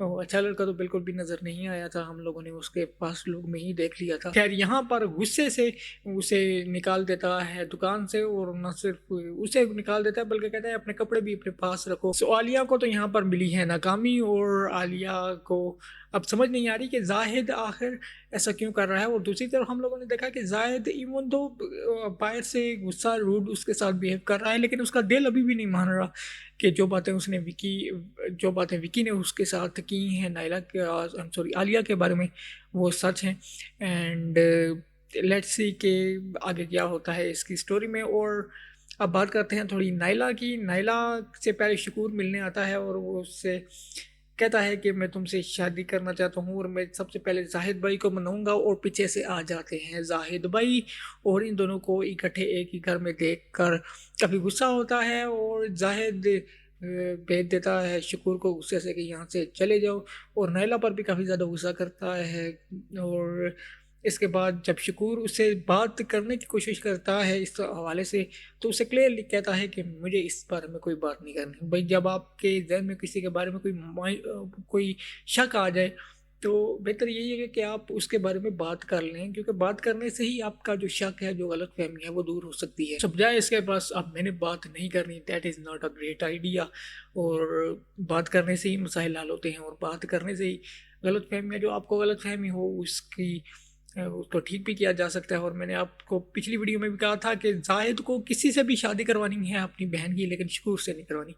اچھا لڑکا تو بالکل بھی نظر نہیں آیا تھا، ہم لوگوں نے اس کے پاس لوگ میں ہی دیکھ لیا تھا۔ خیر یہاں پر غصے سے اسے نکال دیتا ہے دکان سے، اور نہ صرف اسے نکال دیتا ہے بلکہ کہتا ہے اپنے کپڑے بھی اپنے پاس رکھو۔ عالیہ کو تو یہاں پر ملی ہے ناکامی، اور عالیہ کو اب سمجھ نہیں آ رہی کہ زاہد آخر ایسا کیوں کر رہا ہے۔ اور دوسری طرف ہم لوگوں نے دیکھا کہ زاہد ایون تو باہر سے غصہ روڈ اس کے ساتھ بیہیو کر رہا ہے، لیکن اس کا دل ابھی بھی نہیں مان رہا کہ جو باتیں وکی نے اس کے ساتھ کی ہیں نائلہ کے عالیہ کے بارے میں وہ سچ ہیں۔ اینڈ لیٹس سی کہ آگے کیا ہوتا ہے اس کی سٹوری میں۔ اور اب بات کرتے ہیں تھوڑی نائلہ کی۔ نائلہ سے پہلے شکور ملنے آتا ہے اور وہ اس سے کہتا ہے کہ میں تم سے شادی کرنا چاہتا ہوں، اور میں سب سے پہلے زاہد بھائی کو مناؤں گا، اور پیچھے سے آ جاتے ہیں زاہد بھائی، اور ان دونوں کو اکٹھے ایک ہی گھر میں دیکھ کر کافی غصہ ہوتا ہے، اور زاہد بھیج دیتا ہے شکور کو غصے سے کہ یہاں سے چلے جاؤ، اور نائلہ پر بھی کافی زیادہ غصہ کرتا ہے۔ اور اس کے بعد جب شکور اس سے بات کرنے کی کوشش کرتا ہے اس حوالے سے، تو اسے کلیئرلی کہتا ہے کہ مجھے اس بارے میں کوئی بات نہیں کرنی بھائی۔ جب آپ کے ذہن میں کسی کے بارے میں کوئی شک آ جائے تو بہتر یہی ہے کہ آپ اس کے بارے میں بات کر لیں، کیونکہ بات کرنے سے ہی آپ کا جو شک ہے، جو غلط فہمی ہے، وہ دور ہو سکتی ہے۔ سب جائے اس کے پاس اب میں نے بات نہیں کرنی، that is not a great idea, اور بات کرنے سے ہی مسائل حل ہوتے ہیں، اور بات کرنے سے ہی غلط فہمیاں جو آپ کو غلط فہمی ہو اس کو ٹھیک بھی کیا جا سکتا ہے۔ اور میں نے آپ کو پچھلی ویڈیو میں بھی کہا تھا کہ زاہد کو کسی سے بھی شادی کروانی ہے اپنی بہن کی، لیکن شکور سے نہیں کروانی،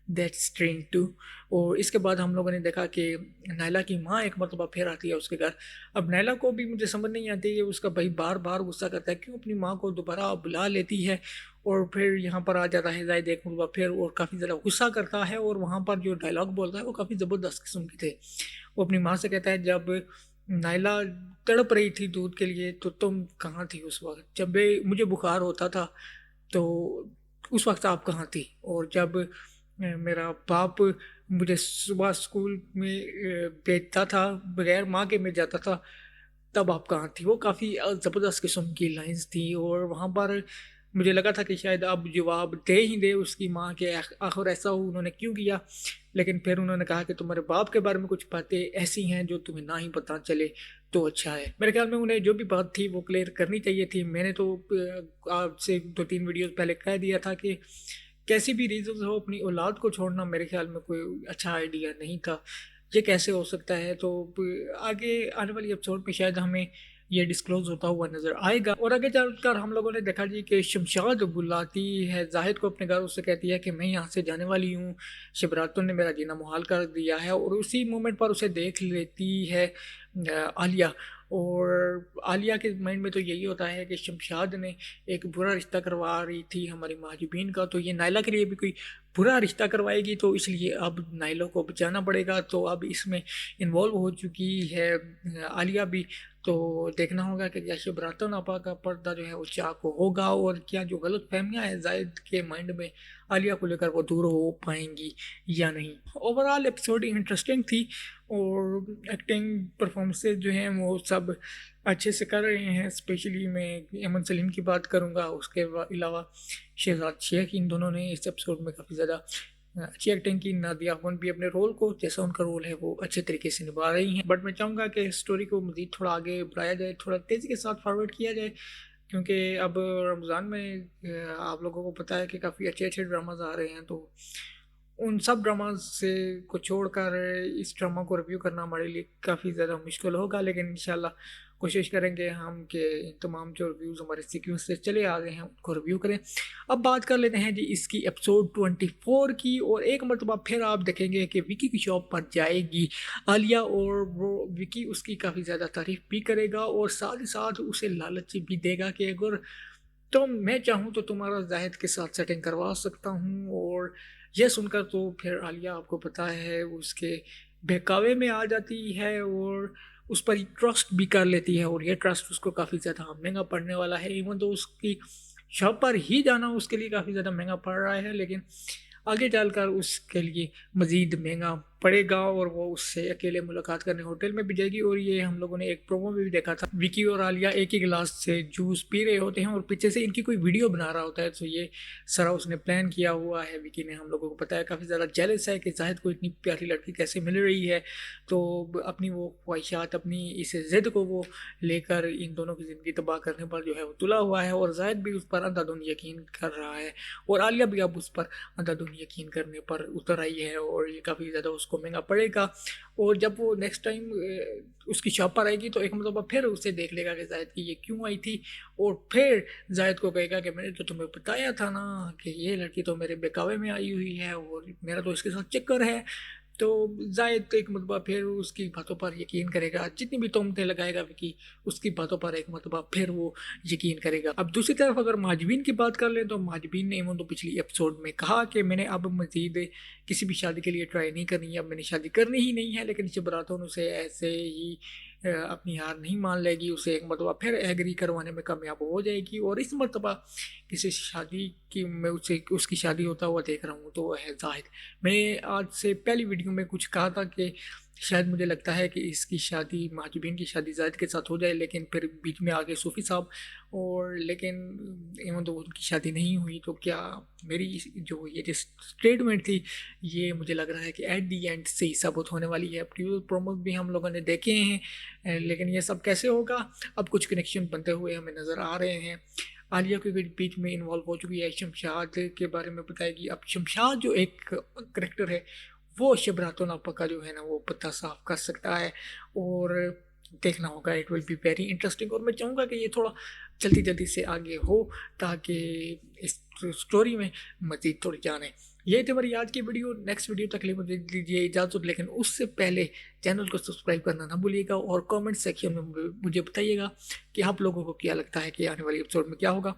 دیٹس اسٹرینج ٹو۔ اور اس کے بعد ہم لوگوں نے دیکھا کہ نائلہ کی ماں ایک مرتبہ پھر آتی ہے اس کے گھر۔ اب نائلہ کو بھی مجھے سمجھ نہیں آتی کہ اس کا بھائی بار بار غصہ کرتا ہے، کیوں اپنی ماں کو دوبارہ بلا لیتی ہے، اور پھر یہاں پر آ جاتا ہے زاہد ایک مرتبہ پھر، اور کافی زیادہ غصہ کرتا ہے، اور وہاں پر جو ڈائلاگ بولتا ہے وہ کافی زبردست قسم کے تھے۔ وہ اپنی ماں سے کہتا ہے جب نائلہ تڑپ رہی تھی دودھ کے لیے تو تم کہاں تھی اس وقت، جب مجھے بخار ہوتا تھا تو اس وقت آپ کہاں تھی، اور جب میرا باپ مجھے صبح اسکول میں بھیجتا تھا بغیر ماں کے میں جاتا تھا تب آپ کہاں تھی۔ وہ کافی زبردست قسم کی لائنز تھیں، اور وہاں پر مجھے لگا تھا کہ شاید اب جواب دے ہی دے اس کی ماں کہ آخر ایسا انہوں نے کیوں کیا، لیکن پھر انہوں نے کہا کہ تمہارے باپ کے بارے میں کچھ باتیں ایسی ہیں جو تمہیں نہ ہی پتہ چلے تو اچھا ہے۔ میرے خیال میں انہیں جو بھی بات تھی وہ کلیئر کرنی چاہیے تھی۔ میں نے تو آپ سے 2-3 ویڈیوز پہلے کہہ دیا تھا کہ کیسی بھی ریزنز ہو اپنی اولاد کو چھوڑنا میرے خیال میں کوئی اچھا آئیڈیا نہیں تھا، یہ کیسے ہو سکتا ہے۔ تو آگے آنے والی ایپیسوڈ میں شاید ہمیں یہ ڈسکلوز ہوتا ہوا نظر آئے گا۔ اور آگے چل کر ہم لوگوں نے دیکھا جی کہ شمشاد بلاتی ہے زاہد کو اپنے گھر، اس سے کہتی ہے کہ میں یہاں سے جانے والی ہوں، شبراتوں نے میرا جینا محال کر دیا ہے، اور اسی مومنٹ پر اسے دیکھ لیتی ہے عالیہ۔ اور عالیہ کے مائنڈ میں تو یہی ہوتا ہے کہ شمشاد نے ایک برا رشتہ کروا رہی تھی ہماری مہاجبین کا، تو یہ نائلہ کے لیے بھی کوئی برا رشتہ کروائے گی، تو اس لیے اب نائلہ کو بچانا پڑے گا۔ تو اب اس میں انوالو ہو چکی ہے عالیہ بھی، تو دیکھنا ہوگا کہ کیا شبراتوں ناپا کا پردہ جو ہے وہ چاک ہوگا، اور کیا جو غلط فہمیاں ہیں زائد کے مائنڈ میں عالیہ کو لے کر وہ دور ہو پائیں گی یا نہیں۔ اوورآل ایپیسوڈ انٹرسٹنگ تھی، اور ایکٹنگ پرفارمنسز جو ہیں وہ سب اچھے سے کر رہے ہیں، اسپیشلی میں ایمن سلیم کی بات کروں گا، اس کے علاوہ شہزاد شیخ، ان دونوں نے اس ایپیسوڈ میں کافی زیادہ اچھی ایکٹنگ کی۔ نادیہ اخوان بھی اپنے رول کو جیسا ان کا رول ہے وہ اچھے طریقے سے نبھا رہی ہیں، بٹ میں چاہوں گا کہ اسٹوری کو مزید تھوڑا آگے بڑھایا جائے، تھوڑا تیزی کے ساتھ فارورڈ کیا جائے، کیونکہ اب رمضان میں آپ لوگوں کو پتہ ہے کہ کافی اچھے اچھے ڈراماز آ رہے ہیں، تو ان سب ڈراماز سے کو چھوڑ کر اس ڈرامہ کو ریویو کرنا ہمارے لیے کافی زیادہ مشکل ہوگا، لیکن انشاءاللہ کوشش کریں گے ہم کہ تمام جو ریویوز ہمارے سیکوینس سے چلے آ گئے ہیں ان کو ریویو کریں۔ اب بات کر لیتے ہیں جی اس کی ایپیسوڈ 24 کی، اور ایک مرتبہ پھر آپ دیکھیں گے کہ وکی کی شاپ پر جائے گی عالیہ، اور وہ وکی اس کی کافی زیادہ تعریف بھی کرے گا، اور ساتھ ہی ساتھ اسے لالچ بھی دے گا کہ اگر میں چاہوں تو تمہارا زاہد کے ساتھ سیٹنگ کروا سکتا ہوں۔ اور یہ سن کر تو پھر عالیہ آپ کو پتہ ہے اس کے بہکاوے میں آ جاتی ہے، اور اس پر ٹرسٹ بھی کر لیتی ہے، اور یہ ٹرسٹ اس کو کافی زیادہ مہنگا پڑنے والا ہے۔ ایون تو اس کی شاپ پر ہی جانا اس کے لیے کافی زیادہ مہنگا پڑ رہا ہے، لیکن آگے چل کر اس کے لیے مزید مہنگا پڑے گا اور وہ اس سے اکیلے ملاقات کرنے ہوٹل میں بھی جائے گی. اور یہ ہم لوگوں نے ایک پرومو میں بھی دیکھا تھا, وکی اور عالیہ ایک ہی گلاس سے جوس پی رہے ہوتے ہیں اور پیچھے سے ان کی کوئی ویڈیو بنا رہا ہوتا ہے. تو یہ سارا اس نے پلان کیا ہوا ہے. وکی نے ہم لوگوں کو بتایا کافی زیادہ جیلس ہے کہ زاہد کو اتنی پیاری لڑکی کیسے مل رہی ہے, تو اپنی وہ خواہشات, اپنی اس ضد کو وہ لے کر ان دونوں کی زندگی تباہ کرنے پر جو ہے وہ تلا ہوا ہے. اور زاہد بھی اس پر اندھا دھند یقین کر رہا ہے اور عالیہ بھی اب اس پر اندھا دھند یقین کرنے پر اتر آئی ہے, اور یہ کافی زیادہ اس کو مہنگا پڑے گا. اور جب وہ نیکسٹ ٹائم اس کی شاپ پر آئے گی تو ایک مرتبہ پھر اسے دیکھ لے گا کہ زاہد کی یہ کیوں آئی تھی, اور پھر زاہد کو کہے گا کہ میں نے تو تمہیں بتایا تھا نا کہ یہ لڑکی تو میرے بہکاوے میں آئی ہوئی ہے اور میرا تو اس کے ساتھ چکر ہے. تو زاہد ایک مرتبہ پھر اس کی باتوں پر یقین کرے گا, جتنی بھی تہمتیں لگائے گا وکی اس کی باتوں پر ایک مرتبہ پھر وہ یقین کرے گا. اب دوسری طرف اگر ماجبین کی بات کر لیں تو ماجبین نے ایون تو پچھلی ایپیسوڈ میں کہا کہ میں نے اب مزید کسی بھی شادی کے لیے ٹرائی نہیں کرنی ہے, اب میں نے شادی کرنی ہی نہیں ہے. لیکن شب راتون اسے ایسے ہی اپنی ہار نہیں مان لے گی, اسے ایک مرتبہ پھر ایگری کروانے میں کامیاب ہو جائے گی. اور اس مرتبہ کسی شادی کی میں اس کی شادی ہوتا ہوا دیکھ رہا ہوں تو وہ ہے زاہد. میں نے آج سے پہلی ویڈیو میں کچھ کہا تھا کہ شاید مجھے لگتا ہے کہ اس کی شادی ماجبین کی شادی زاہد کے ساتھ ہو جائے, لیکن پھر بیچ میں آگے صوفی صاحب, اور لیکن ایون تو ان کی شادی نہیں ہوئی. تو کیا میری جو یہ اسٹیٹمنٹ تھی یہ مجھے لگ رہا ہے کہ ایٹ دی اینڈ صحیح ثابت ہونے والی ہے. پریویس پرومو بھی ہم لوگوں نے دیکھے ہیں, لیکن یہ سب کیسے ہوگا, اب کچھ کنیکشن بنتے ہوئے ہمیں نظر آ رہے ہیں. عالیہ کے بیچ میں انوالو ہو چکی ہے, شمشاد کے بارے میں بتائے گی. اب شمشاد جو ایک کریکٹر ہے وہ شب راتون آپا کا جو ہے نا وہ پتہ صاف کر سکتا ہے, اور دیکھنا ہوگا. It will be very interesting, اور میں چاہوں گا کہ یہ تھوڑا جلدی سے آگے ہو تاکہ اس اسٹوری میں مزید تھوڑی جانے. یہ تھی ہماری آج کی ویڈیو. نیکسٹ ویڈیو تک مجھے دیجیے اجازت, لیکن اس سے پہلے چینل کو سبسکرائب کرنا نہ بھولیے گا, اور کامنٹ سیکشن میں مجھے بتائیے گا کہ آپ لوگوں کو کیا لگتا ہے کہ آنے والی ایپیسوڈ میں کیا ہوگا.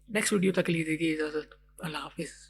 نیکسٹ ویڈیو تک لیجیے اجازت. اللہ حافظ.